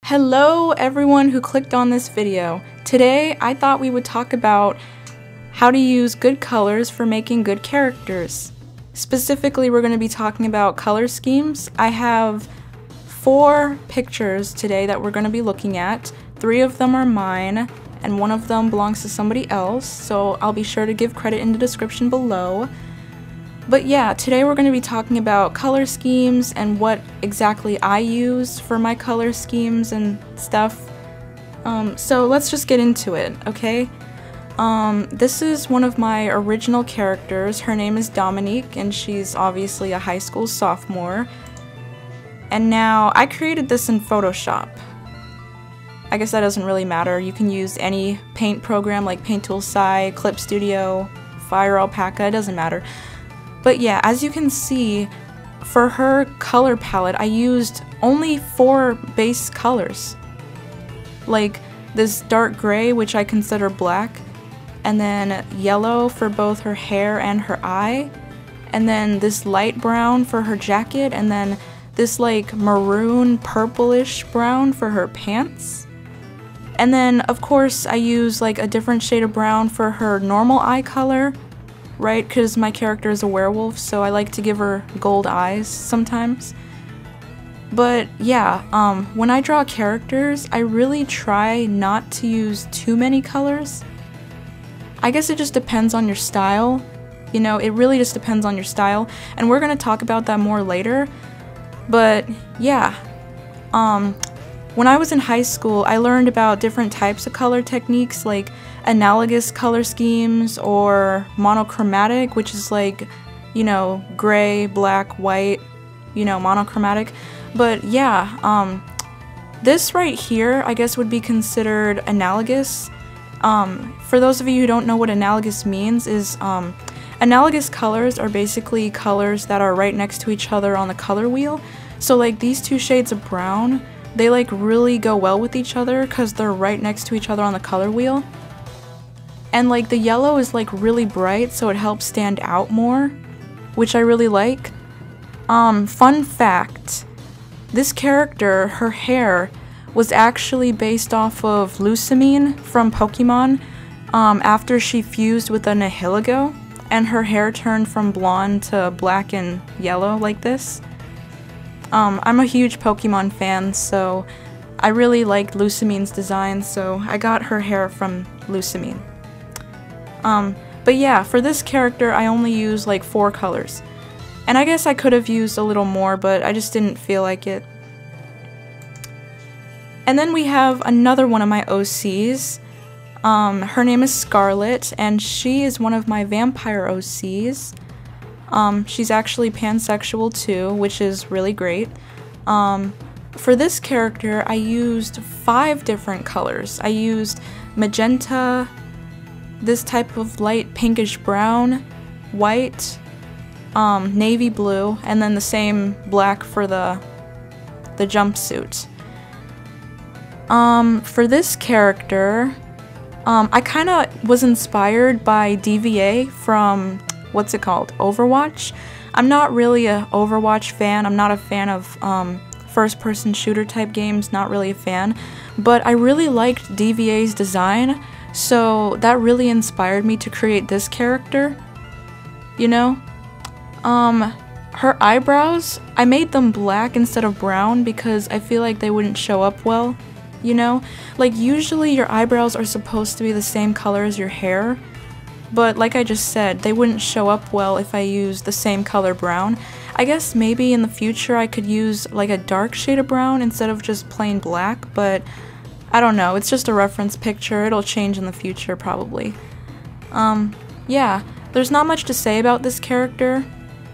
Hello everyone who clicked on this video. Today I thought we would talk about how to use good colors for making good characters. Specifically, we're going to be talking about color schemes. I have 4 pictures today that we're going to be looking at. 3 of them are mine and 1 of them belongs to somebody else, so I'll be sure to give credit in the description below. But yeah, today we're going to be talking about color schemes and what exactly I use for my color schemes and stuff. So let's just get into it, okay? This is one of my original characters. Her name is Dominique, and she's obviously a high school sophomore. And now, I created this in Photoshop. I guess that doesn't really matter. You can use any paint program like Paint Tool Sai, Clip Studio, Fire Alpaca, it doesn't matter. But yeah, as you can see, for her color palette, I used only 4 base colors. Like this dark gray, which I consider black, and then yellow for both her hair and her eye, and then this light brown for her jacket, and then this like maroon purplish brown for her pants. And then of course I use like a different shade of brown for her normal eye color. Right, because my character is a werewolf, so I like to give her gold eyes sometimes. But yeah, when I draw characters, I really try not to use too many colors. I guess it just depends on your style. You know, it really just depends on your style, and we're gonna talk about that more later. But yeah, when I was in high school, I learned about different types of color techniques, like analogous color schemes or monochromatic, which is like, you know, gray, black, white, you know, monochromatic. But yeah, this right here, I guess would be considered analogous. For those of you who don't know what analogous means, is analogous colors are basically colors that are right next to each other on the color wheel. So like these 2 shades of brown, they like really go well with each other because they're right next to each other on the color wheel. And like the yellow is like really bright, so it helps stand out more, which I really like. Fun fact, this character, her hair, was actually based off of Lucamine from Pokemon after she fused with a Nihilego, and her hair turned from blonde to black and yellow like this. I'm a huge Pokemon fan, so I really liked Lucamine's design, so I got her hair from Lucamine. But yeah, for this character I only use like 4 colors. And I guess I could have used a little more, but I just didn't feel like it. And then we have another one of my OCs. Her name is Scarlet, and she is one of my vampire OCs. She's actually pansexual too, which is really great. For this character, I used 5 different colors. I used magenta, this type of light pinkish brown, white, navy blue, and then the same black for the jumpsuit. For this character, I kind of was inspired by DVA from, what's it called, Overwatch. I'm not really a Overwatch fan. I'm not a fan of first-person shooter type games, not really a fan. But I really liked DVA's design, so that really inspired me to create this character, you know? Her eyebrows, I made them black instead of brown because I feel like they wouldn't show up well, you know? Like, usually your eyebrows are supposed to be the same color as your hair, but like I just said, they wouldn't show up well if I used the same color brown. I guess maybe in the future I could use like a dark shade of brown instead of just plain black, but I don't know, it's just a reference picture, it'll change in the future probably. Yeah, there's not much to say about this character,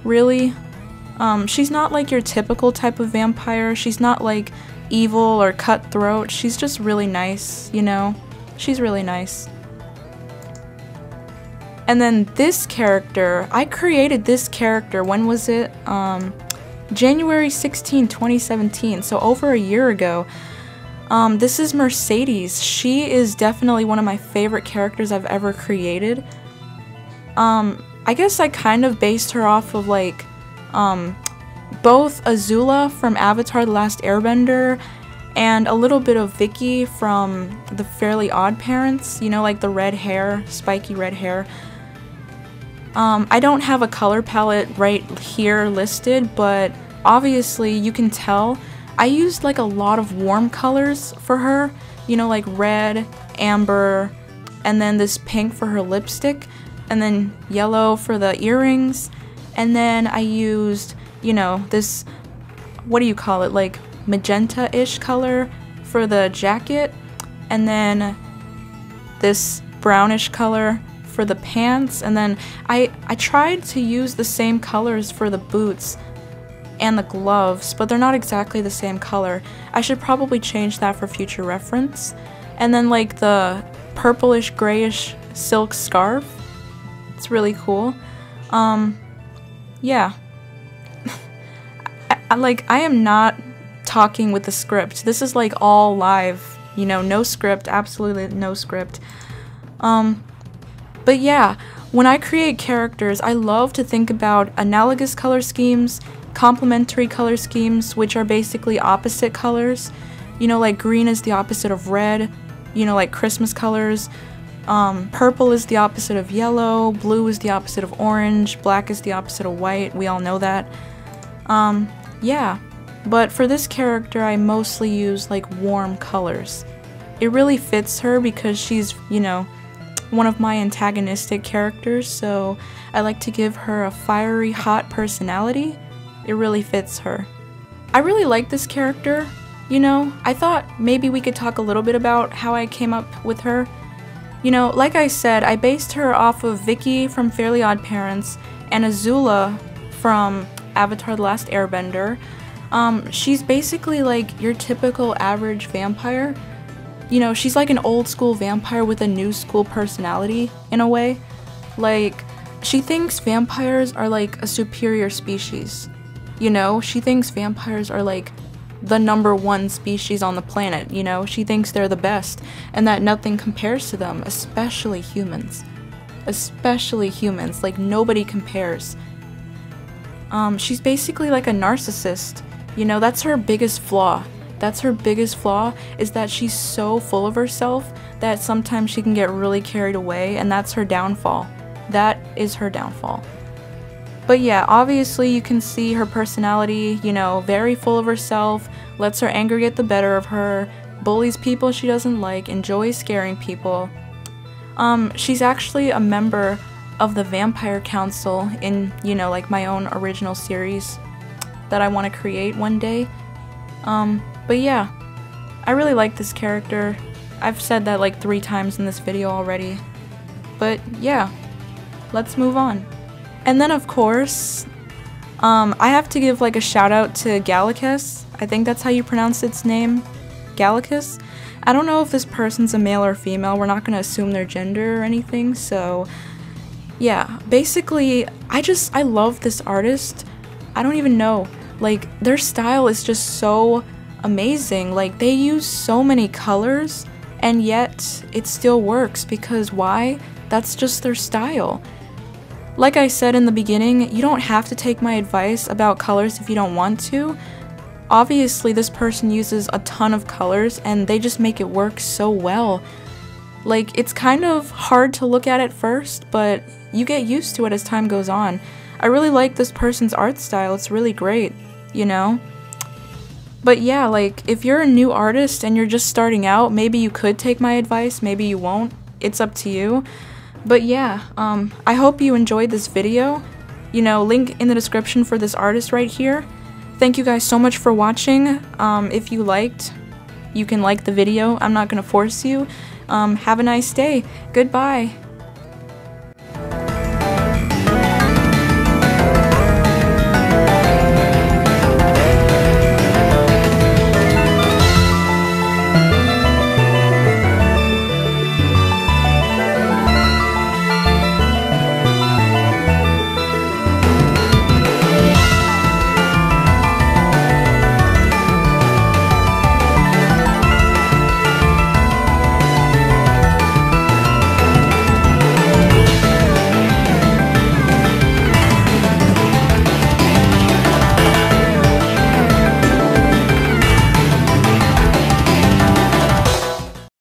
really. She's not like your typical type of vampire, she's not like evil or cutthroat, she's just really nice, you know? She's really nice. And then this character, I created this character, when was it? January 16, 2017, so over a year ago. This is Mercedes. She is definitely one of my favorite characters I've ever created. I guess I kind of based her off of like, both Azula from Avatar: The Last Airbender and a little bit of Vicky from the Fairly Odd Parents, you know, like the red hair, spiky red hair. I don't have a color palette right here listed, but obviously you can tell I used like a lot of warm colors for her, you know, like red, amber, and then this pink for her lipstick, and then yellow for the earrings, and then I used, you know, this, what do you call it, like magenta-ish color for the jacket, and then this brownish color for the pants, and then I tried to use the same colors for the boots and the gloves, but they're not exactly the same color. I should probably change that for future reference. And then like the purplish grayish silk scarf, it's really cool. Yeah. I am not talking with the script. This is like all live, you know, no script, absolutely no script. But yeah, when I create characters, I love to think about analogous color schemes, complementary color schemes, which are basically opposite colors. You know, like green is the opposite of red, you know, like Christmas colors. Purple is the opposite of yellow, blue is the opposite of orange, black is the opposite of white, we all know that. Yeah, but for this character I mostly use like warm colors. It really fits her because she's, you know, one of my antagonistic characters, so I like to give her a fiery, hot personality. It really fits her. I really like this character, you know. I thought maybe we could talk a little bit about how I came up with her. You know, like I said, I based her off of Vicky from Fairly Odd Parents and Azula from Avatar: The Last Airbender. She's basically like your typical average vampire. You know, she's like an old school vampire with a new school personality, in a way. Like, she thinks vampires are like a superior species. You know, she thinks vampires are like the #1 species on the planet, you know? She thinks they're the best, and that nothing compares to them, especially humans. Especially humans, like nobody compares. She's basically like a narcissist. You know, that's her biggest flaw. That's her biggest flaw, is that she's so full of herself that sometimes she can get really carried away, and that's her downfall. That is her downfall. But yeah, obviously you can see her personality, you know, very full of herself, lets her anger get the better of her, bullies people she doesn't like, enjoys scaring people. She's actually a member of the Vampire Council in, you know, like my own original series that I want to create one day. But yeah, I really like this character. I've said that like 3 times in this video already. But yeah, let's move on. And then of course, I have to give like a shout out to Gallicus. I think that's how you pronounce its name. Gallicus? I don't know if this person's a male or female. We're not going to assume their gender or anything. So yeah, basically, I love this artist. I don't even know. Like, their style is just so amazing. Like, they use so many colors, and yet it still works, because why? That's just their style. Like I said in the beginning, you don't have to take my advice about colors if you don't want to. Obviously, this person uses a ton of colors, and they just make it work so well. Like, it's kind of hard to look at first, but you get used to it as time goes on. I really like this person's art style. It's really great, you know? But yeah, like, if you're a new artist and you're just starting out, maybe you could take my advice, maybe you won't. It's up to you. But yeah, I hope you enjoyed this video. You know, link in the description for this artist right here. Thank you guys so much for watching. If you liked, you can like the video. I'm not gonna force you. Have a nice day. Goodbye.